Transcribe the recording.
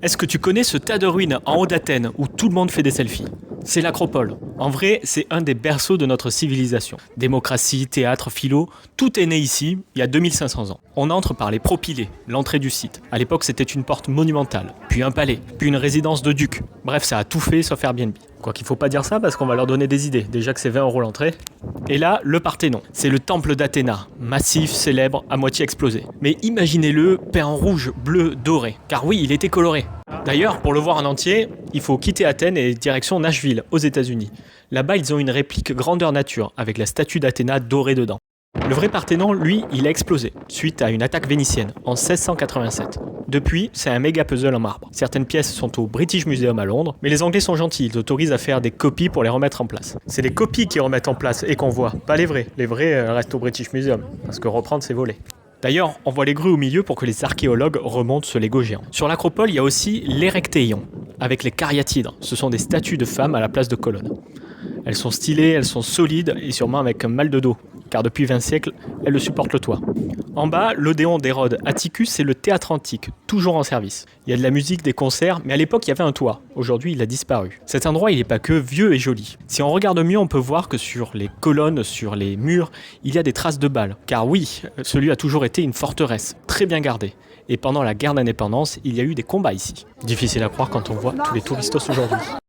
Est-ce que tu connais ce tas de ruines en haut d'Athènes où tout le monde fait des selfies? C'est l'Acropole. En vrai, c'est un des berceaux de notre civilisation. Démocratie, théâtre, philo, tout est né ici, il y a 2500 ans. On entre par les propylées, l'entrée du site. À l'époque, c'était une porte monumentale, puis un palais, puis une résidence de duc. Bref, ça a tout fait sauf Airbnb. Quoi qu'il faut pas dire ça parce qu'on va leur donner des idées, déjà que c'est 20 € l'entrée. Et là, le Parthénon. C'est le temple d'Athéna, massif, célèbre, à moitié explosé. Mais imaginez-le peint en rouge, bleu, doré. Car oui, il était coloré. D'ailleurs, pour le voir en entier, il faut quitter Athènes et direction Nashville, aux États-Unis. Là-bas, ils ont une réplique grandeur nature, avec la statue d'Athéna dorée dedans. Le vrai Parthénon, lui, il a explosé, suite à une attaque vénitienne, en 1687. Depuis, c'est un méga puzzle en marbre. Certaines pièces sont au British Museum à Londres, mais les Anglais sont gentils, ils autorisent à faire des copies pour les remettre en place. C'est les copies qui remettent en place et qu'on voit, pas les vrais. Les vrais restent au British Museum, parce que reprendre c'est voler. D'ailleurs, on voit les grues au milieu pour que les archéologues remontent ce Lego géant. Sur l'Acropole, il y a aussi l'Érectéion, avec les cariatidres. Ce sont des statues de femmes à la place de colonnes. Elles sont stylées, elles sont solides et sûrement avec un mal de dos, car depuis 20 siècles, elles le supportent le toit. En bas, l'Odéon d'Hérode Atticus, c'est le théâtre antique, toujours en service. Il y a de la musique, des concerts, mais à l'époque, il y avait un toit. Aujourd'hui, il a disparu. Cet endroit, il n'est pas que vieux et joli. Si on regarde mieux, on peut voir que sur les colonnes, sur les murs, il y a des traces de balles. Car oui, celui a toujours été une forteresse, très bien gardée. Et pendant la guerre d'indépendance, il y a eu des combats ici. Difficile à croire quand on voit tous les touristos aujourd'hui.